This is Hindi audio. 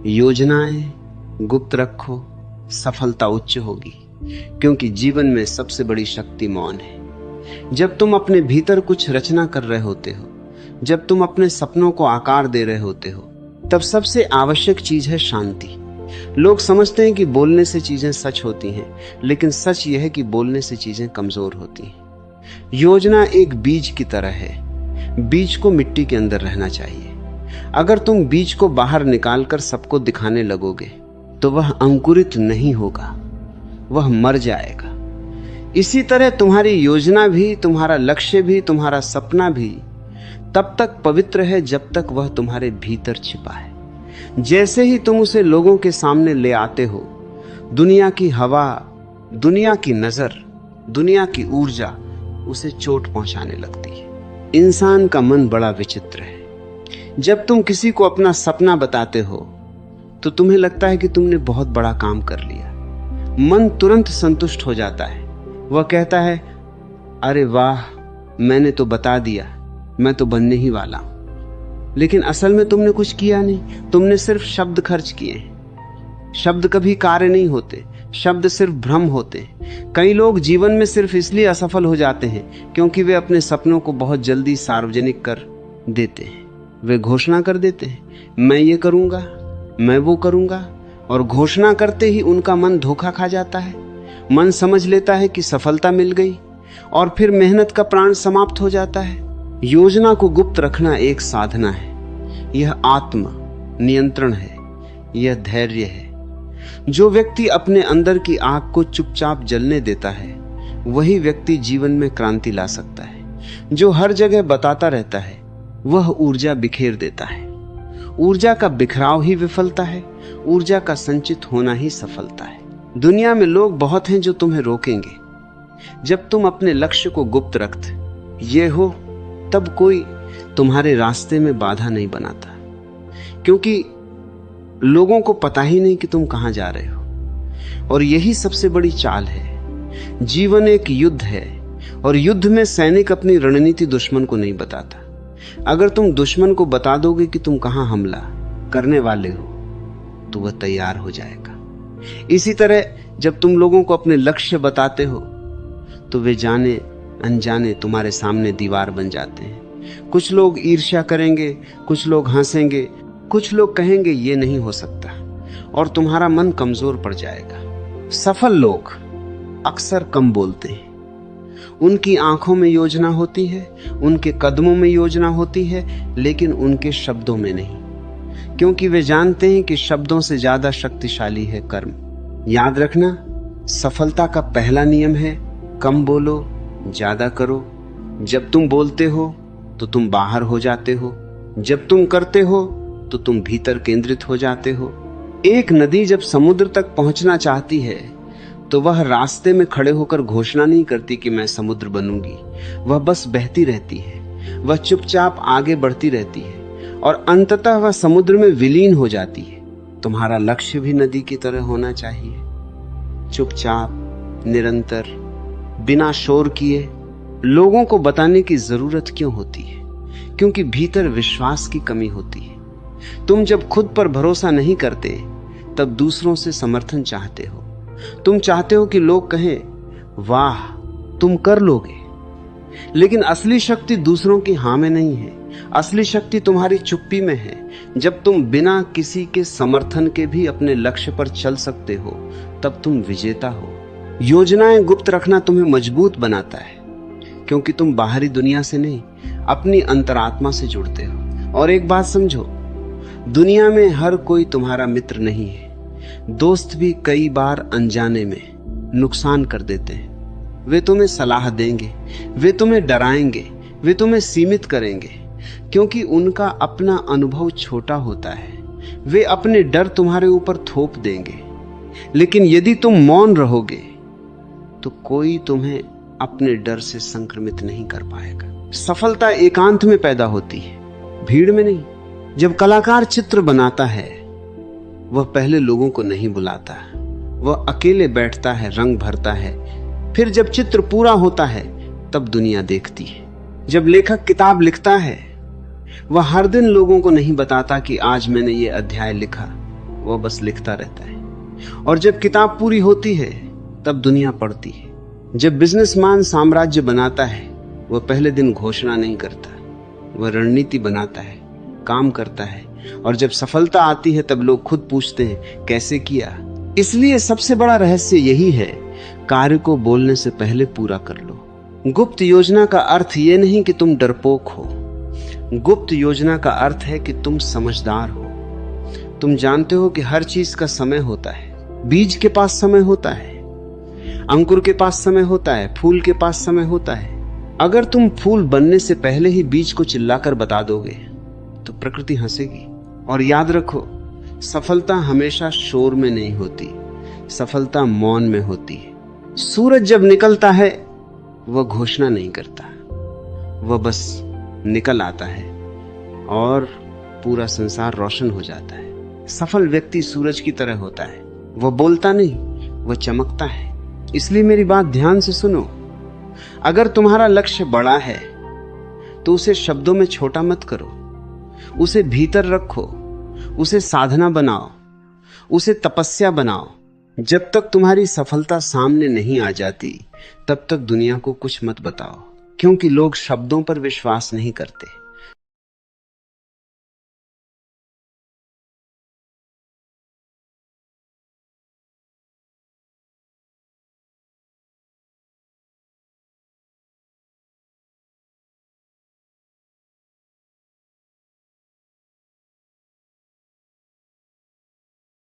योजनाएं गुप्त रखो, सफलता उच्च होगी, क्योंकि जीवन में सबसे बड़ी शक्ति मौन है। जब तुम अपने भीतर कुछ रचना कर रहे होते हो, जब तुम अपने सपनों को आकार दे रहे होते हो, तब सबसे आवश्यक चीज है शांति। लोग समझते हैं कि बोलने से चीजें सच होती हैं, लेकिन सच यह है कि बोलने से चीजें कमजोर होती हैं। योजना एक बीज की तरह है। बीज को मिट्टी के अंदर रहना चाहिए। अगर तुम बीज को बाहर निकालकर सबको दिखाने लगोगे तो वह अंकुरित नहीं होगा, वह मर जाएगा। इसी तरह तुम्हारी योजना भी, तुम्हारा लक्ष्य भी, तुम्हारा सपना भी तब तक पवित्र है जब तक वह तुम्हारे भीतर छिपा है। जैसे ही तुम उसे लोगों के सामने ले आते हो, दुनिया की हवा, दुनिया की नजर, दुनिया की ऊर्जा उसे चोट पहुंचाने लगती है। इंसान का मन बड़ा विचित्र है। जब तुम किसी को अपना सपना बताते हो तो तुम्हें लगता है कि तुमने बहुत बड़ा काम कर लिया। मन तुरंत संतुष्ट हो जाता है। वह कहता है, अरे वाह, मैंने तो बता दिया, मैं तो बनने ही वाला हूं। लेकिन असल में तुमने कुछ किया नहीं, तुमने सिर्फ शब्द खर्च किए। शब्द कभी कार्य नहीं होते, शब्द सिर्फ भ्रम होते हैं। कई लोग जीवन में सिर्फ इसलिए असफल हो जाते हैं क्योंकि वे अपने सपनों को बहुत जल्दी सार्वजनिक कर देते हैं। वे घोषणा कर देते हैं, मैं ये करूंगा, मैं वो करूंगा, और घोषणा करते ही उनका मन धोखा खा जाता है। मन समझ लेता है कि सफलता मिल गई और फिर मेहनत का प्राण समाप्त हो जाता है। योजना को गुप्त रखना एक साधना है। यह आत्म नियंत्रण है, यह धैर्य है। जो व्यक्ति अपने अंदर की आग को चुपचाप जलने देता है, वही व्यक्ति जीवन में क्रांति ला सकता है। जो हर जगह बताता रहता है, वह ऊर्जा बिखेर देता है। ऊर्जा का बिखराव ही विफलता है, ऊर्जा का संचित होना ही सफलता है। दुनिया में लोग बहुत हैं जो तुम्हें रोकेंगे। जब तुम अपने लक्ष्य को गुप्त रखते ये हो, तब कोई तुम्हारे रास्ते में बाधा नहीं बनाता, क्योंकि लोगों को पता ही नहीं कि तुम कहां जा रहे हो। और यही सबसे बड़ी चाल है। जीवन एक युद्ध है और युद्ध में सैनिक अपनी रणनीति दुश्मन को नहीं बताता। अगर तुम दुश्मन को बता दोगे कि तुम कहां हमला करने वाले हो, तो वह तैयार हो जाएगा। इसी तरह जब तुम लोगों को अपने लक्ष्य बताते हो, तो वे जाने अनजाने तुम्हारे सामने दीवार बन जाते हैं। कुछ लोग ईर्ष्या करेंगे, कुछ लोग हंसेंगे, कुछ लोग कहेंगे ये नहीं हो सकता, और तुम्हारा मन कमजोर पड़ जाएगा। सफल लोग अक्सर कम बोलते हैं। उनकी आंखों में योजना होती है, उनके कदमों में योजना होती है, लेकिन उनके शब्दों में नहीं, क्योंकि वे जानते हैं कि शब्दों से ज्यादा शक्तिशाली है कर्म। याद रखना, सफलता का पहला नियम है, कम बोलो, ज्यादा करो। जब तुम बोलते हो तो तुम बाहर हो जाते हो, जब तुम करते हो तो तुम भीतर केंद्रित हो जाते हो। एक नदी जब समुद्र तक पहुंचना चाहती है तो वह रास्ते में खड़े होकर घोषणा नहीं करती कि मैं समुद्र बनूंगी। वह बस बहती रहती है, वह चुपचाप आगे बढ़ती रहती है और अंततः वह समुद्र में विलीन हो जाती है। तुम्हारा लक्ष्य भी नदी की तरह होना चाहिए, चुपचाप, निरंतर, बिना शोर किए। लोगों को बताने की जरूरत क्यों होती है? क्योंकि भीतर विश्वास की कमी होती है। तुम जब खुद पर भरोसा नहीं करते, तब दूसरों से समर्थन चाहते हो। तुम चाहते हो कि लोग कहें, वाह, तुम कर लोगे। लेकिन असली शक्ति दूसरों की हां में नहीं है, असली शक्ति तुम्हारी चुप्पी में है। जब तुम बिना किसी के समर्थन के भी अपने लक्ष्य पर चल सकते हो, तब तुम विजेता हो। योजनाएं गुप्त रखना तुम्हें मजबूत बनाता है, क्योंकि तुम बाहरी दुनिया से नहीं, अपनी अंतरात्मा से जुड़ते हो। और एक बात समझो, दुनिया में हर कोई तुम्हारा मित्र नहीं है। दोस्त भी कई बार अनजाने में नुकसान कर देते हैं। वे तुम्हें सलाह देंगे, वे तुम्हें डराएंगे, वे तुम्हें सीमित करेंगे, क्योंकि उनका अपना अनुभव छोटा होता है। वे अपने डर तुम्हारे ऊपर थोप देंगे। लेकिन यदि तुम मौन रहोगे तो कोई तुम्हें अपने डर से संक्रमित नहीं कर पाएगा। सफलता एकांत में पैदा होती है, भीड़ में नहीं। जब कलाकार चित्र बनाता है, वह पहले लोगों को नहीं बुलाता, वह अकेले बैठता है, रंग भरता है। फिर जब चित्र पूरा होता है, तब दुनिया देखती है। जब लेखक किताब लिखता है, वह हर दिन लोगों को नहीं बताता कि आज मैंने ये अध्याय लिखा। वह बस लिखता रहता है। और जब किताब पूरी होती है तब दुनिया पढ़ती है। जब बिजनेसमैन साम्राज्य बनाता है वह पहले दिन घोषणा नहीं करता, वह रणनीति बनाता है, काम करता है। और जब सफलता आती है तब लोग खुद पूछते हैं कैसे किया। इसलिए सबसे बड़ा रहस्य यही है, कार्य को बोलने से पहले पूरा कर लो। गुप्त योजना का अर्थ यह नहीं कि तुम डरपोक हो, गुप्त योजना का अर्थ है कि तुम समझदार हो। तुम जानते हो कि हर चीज का समय होता है। बीज के पास समय होता है, अंकुर के पास समय होता है, फूल के पास समय होता है। अगर तुम फूल बनने से पहले ही बीज को चिल्लाकर बता दोगे तो प्रकृति हंसेगी। और याद रखो, सफलता हमेशा शोर में नहीं होती, सफलता मौन में होती है। सूरज जब निकलता है वह घोषणा नहीं करता, वह बस निकल आता है और पूरा संसार रोशन हो जाता है। सफल व्यक्ति सूरज की तरह होता है, वह बोलता नहीं, वह चमकता है। इसलिए मेरी बात ध्यान से सुनो। अगर तुम्हारा लक्ष्य बड़ा है तो उसे शब्दों में छोटा मत करो, उसे भीतर रखो, उसे साधना बनाओ, उसे तपस्या बनाओ। जब तक तुम्हारी सफलता सामने नहीं आ जाती तब तक दुनिया को कुछ मत बताओ, क्योंकि लोग शब्दों पर विश्वास नहीं करते।